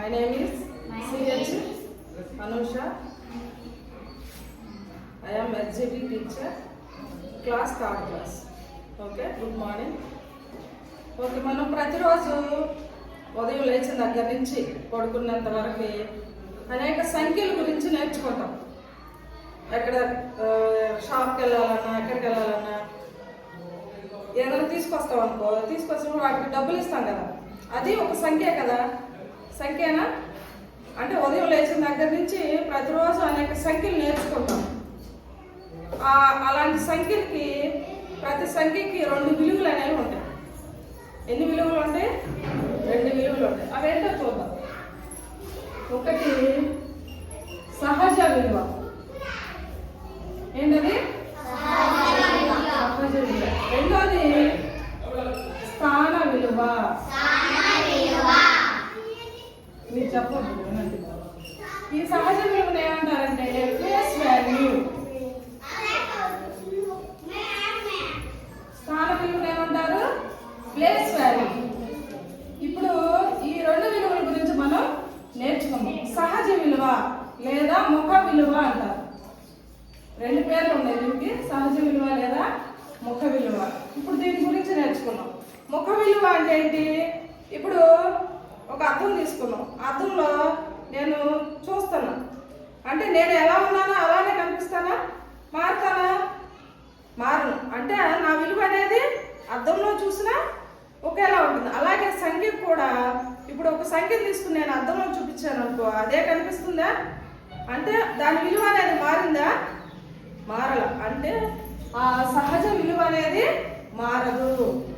My name is C.H. Anusha. I am SGT teacher, class 3rd class. Okay, good morning. Okay, మనం ప్రతిరోజు ఉదయం లేచిన దగ్గర నుంచి పడుకున్నంత వరకు అనేక సంఖ్యల గురించి నేర్చుకుంటాం. ఎక్కడ షాప్కి వెళ్ళాలన్నా, ఎక్కడికి వెళ్ళాలన్నా ఏదైనా తీసుకొస్తాం అనుకో, తీసుకొచ్చినప్పుడు వాటికి డబ్బులు ఇస్తాం కదా, అది ఒక సంఖ్య కదా. సంఖ్యనా అంటే ఉదయం లేచిన దగ్గర నుంచి ప్రతిరోజు అనేక సంఖ్యలు నేర్చుకుంటాం. అలాంటి సంఖ్యలకి ప్రతి సంఖ్యకి 2 విలువలు అనేవి ఉంటాయి. ఎన్ని విలువలు ఉంటాయి? 2 విలువలు ఉంటాయి. అవేంటో చూద్దాం. ఒకటి సహజ విలువ. ఏంటది? సహజ విలువ. రెండోది స్థాన విలువ. మీరు చెప్పండి. ఈ సహజ విలువను ఏమంటారంటే ప్లేస్ వాల్యూ. స్థాన విలువను ఏమంటారు? Place value. ఇప్పుడు ఈ 2 విలువల గురించి మనం నేర్చుకుందాం. సహజ విలువ లేదా ముఖ విలువ అంటారు. 2 పేర్లు ఉన్నాయి దీనికి, సహజ విలువ లేదా ముఖ విలువ. ఇప్పుడు దీని గురించి నేర్చుకున్నాం. ముఖ విలువ అంటే ఏంటి? ఇప్పుడు ఒక అద్దం తీసుకున్నాం. అద్దంలో నేను చూస్తాను అంటే నేను ఎలా ఉన్నానో అలానే కనిపిస్తానా? మారుతానా? మారను. అంటే నా విలువ అనేది అద్దంలో చూసినా ఒకేలా ఉంటుంది. అలాగే సంఖ్య కూడా ఇప్పుడు ఒక సంఖ్య తీసుకుని నేను అద్దంలో చూపించాను అనుకో, అదే కనిపిస్తుందా? అంటే దాని విలువ అనేది మారిందా? మారల. అంటే ఆ సహజ విలువ అనేది మారదు.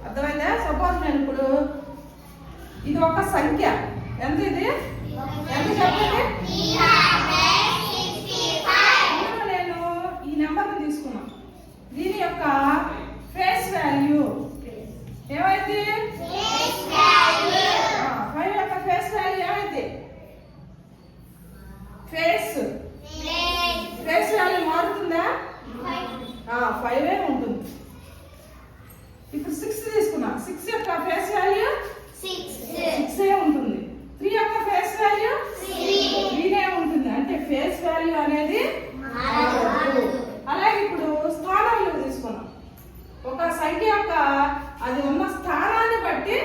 అర్థమైందా? సపోజ్ నేను ఇప్పుడు ఇది ఒక సంఖ్య. ఎంత ఇది? ఎంత చెప్పండి? నేను ఈ నెంబర్ని తీసుకున్నా. దీని యొక్క ఫేస్ వాల్యూ ఏమైంది? 5 యొక్క ఫేస్ వాల్యూ ఏమైంది? ఫేస్ వాల్యూ మారుతుందా? 5 ఉంటుంది. ఇప్పుడు 6 తీసుకున్నా. 6 యొక్క ఫేస్ వాల్యూ 6 ఉంటుంది. 3 యొక్క ఫేస్ వాల్యూ 3 ఉంటుంది. అంటే ఫేస్ వాల్యూ అనేది మారదు. అలాగే ఇప్పుడు స్థాన విలువ తీసుకున్నాం. ఒక సంఖ్య యొక్క అది ఉన్న స్థానాన్ని బట్టి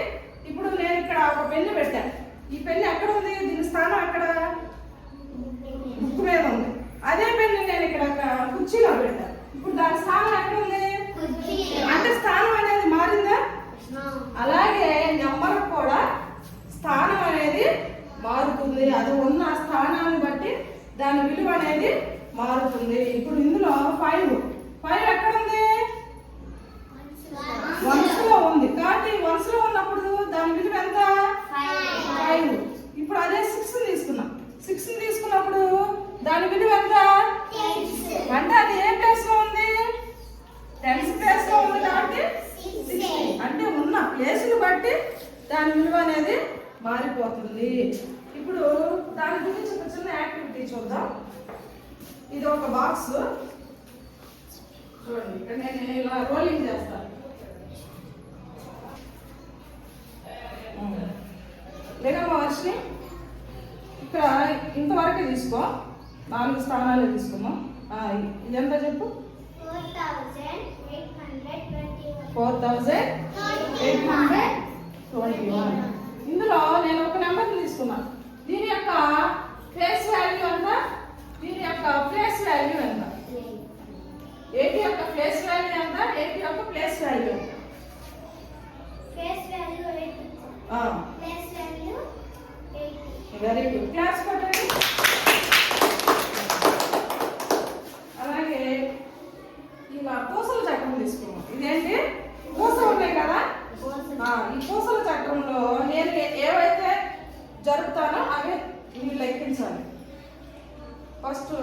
ఇప్పుడు నేను ఇక్కడ ఒక పెన్ను పెట్టాను. ఈ పెన్ను ఎక్కడ ఉంది? దీని స్థానం ఎక్కడ? బుక్ మీద ఉంది. అదే పెన్ను నేను ఇక్కడ కుర్చీలో పెట్టాను. ఇప్పుడు దాని స్థానం ఎక్కడ ఉంది? అంటే స్థానం అనేది మారిందా? అలాగే నెంబర్ కూడా స్థానం అనేది మారుతుంది. అది ఉన్న స్థానాన్ని బట్టి దాని విలువ అనేది మారుతుంది. ఇప్పుడు ఇందులో 5 ఎక్కడ ఉంది? వన్స్లో ఉంది. కాబట్టి వన్స్లో ఉన్నప్పుడు దాని విలువ ఎంత? 5. ఇప్పుడు అదే 6 తీసుకున్నాం. 6 తీసుకున్నప్పుడు దాని విలువ ఎంత? అంటే అది ఏ ప్లేస్ లో ఉంది? 10th ప్లేస్ లో ఉంది. కాబట్టి 60. అంటే ఉన్న ప్లేస్ని బట్టి దాని విలువ అనేది మారిపోతుంది. ఇప్పుడు దాని గురించి ఒక చిన్న యాక్టివిటీ చూద్దాం. ఇది ఒక బాక్స్ చూడండి. ఇక్కడ నేను ఇలా రోలింగ్ చేస్తాను. లేదమ్మా వర్షిని, ఇక్కడ ఇంతవరకే తీసుకో. 4 స్థానాలు తీసుకున్నాం. ఇది ఎంత చెప్పు? 4821. ఇందులో నేను ఒక నెంబర్ తీసుకున్నాను. దీని యొక్క ఫేస్ వాల్యూ ఎంత? దీని యొక్క ప్లేస్ వాల్యూ ఎంత? 80 యొక్క ఫేస్ వాల్యూ ఎంత? 80 యొక్క ప్లేస్ వాల్యూ ఎంత? Very good. క్లాస్ కొట్టండి. అలాగే ఇలా పూసల చక్రం తీసుకున్నాం. ఇదేంటి? పూసలు ఉన్నాయి కదా, ఈ పూసల చక్రంలో నేను ఏవైతే జరుపుతానో అవి మీరు లెక్కించాలి. ఫస్ట్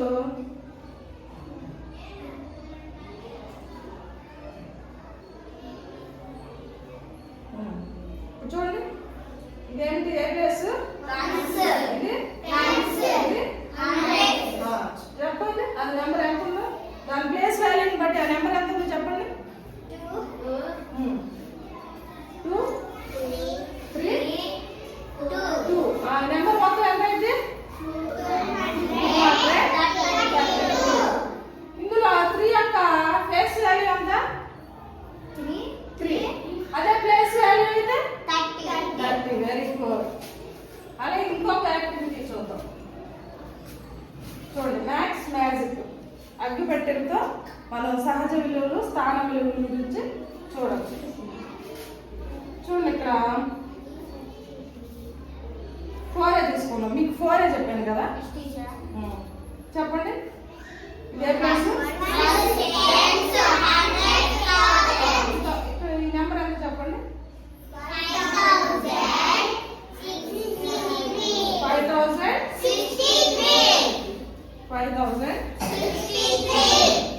చూడండి. ఇదేంటి? ఏ ప్లేస్? ఇది చెప్పండి. అది నెంబర్ ఎంత ఉందో దాని ప్లేస్ వాల్యూని బట్టి ఆ నెంబర్ ఎంత ఉందో చెప్పండి. 2 3 2. ఆ నెంబర్ మొత్తం ఎంత? అగ్గిపెట్టెలతో మనం సహజ విలువలు స్థాన విలువల గురించి చూడవచ్చు. చూడండి, ఇక్కడ 4 తీసుకున్నాం. మీకు 4 చెప్పాను కదా, చెప్పండి ఇదే ప్లేస్. ఈ నెంబర్ ఎంత చెప్పండి? 5000.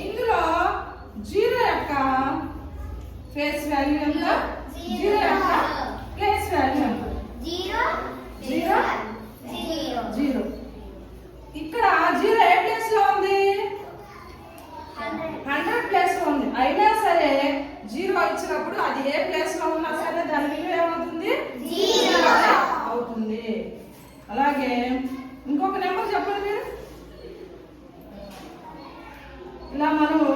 ఇందులో 0 యొక్క ఫేస్ వాల్యూ ఎంత? 0 యొక్క ప్లేస్ వాల్యూ ఎంత? 0. ఇక్కడ 0 ఏ ప్లేస్ లో ఉంది? 100 ప్లేస్ లో ఉంది. అయినా సరే 0 ఇచ్చినప్పుడు అది ఏ ప్లేస్ లో ఉన్నా సరే దాని విలువ ఏమవుతుంది? 0 అవుతుంది. అలాగే ఇంకొక నెంబర్ చెప్పండి మీరు. ఇలా మనము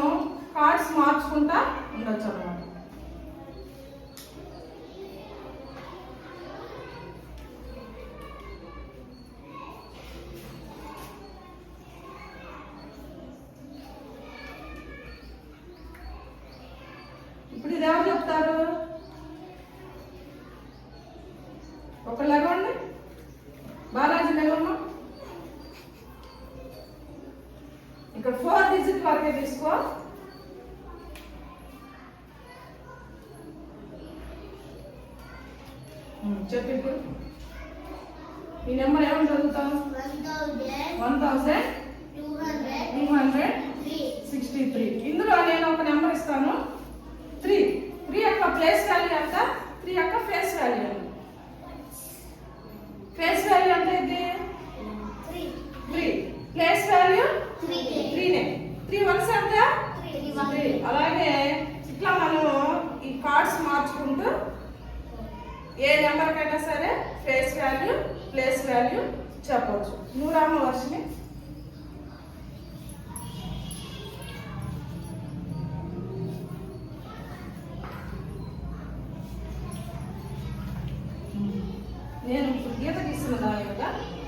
కార్డ్స్ మార్చుకుంటా ఉండొచ్చు అన్నమాట. ఇప్పుడు ఇది ఎవరు చెప్తారు? ఒక లెగండి, బాలాజీ లెగమ్మ. ఇక్కడ 4 డిజిట్ వరకే తీసుకో. చెప్పు ఇప్పుడు ఈ నెంబర్ ఏమని చదువుతాం? 1263. ఇందులో నేను ఒక నెంబర్ ఇస్తాను, 3. 3 యొక్క ప్లేస్ వాల్యూ ఎంత? 3 యొక్క ఫేస్ వాల్యూ ఎంత? ఫేస్ వాల్యూ ఎంత ఇది? 3. Place value 3నే. 3 వన్స్ ఎంత? 3. అలాగే ఇట్లా మనము ఈ కార్డ్స్ మార్చుకుంటూ ఏ నెంబర్కైనా సరే ఫేస్ వాల్యూ ప్లేస్ వాల్యూ చెప్పవచ్చు. 100వ వర్షని నేను గీతకి ఇస్తున్న దాని యొక్క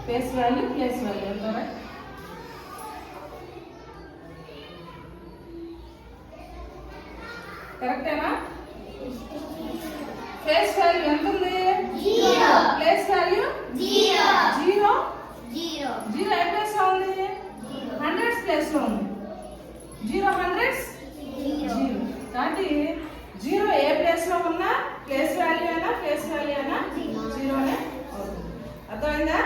ఫేస్ వాల్యూ ప్లేస్ వాల్యూ ఎంత? కరెక్టేనా? ఫేస్ వాల్యూ ఎంత ఉంది? 0. Place value 0. 0 ఏ ప్లేస్ లో ఉంది? 100 ప్లేస్ లో ఉంది. 0 100 0. కాబట్టి 0 ఏ ప్లేస్ లో ఉన్నా ప్లేస్ వాల్యూ అయినా ఫేస్ వాల్యూ అయినా 0నే అవుతుంది. అర్థమైందా?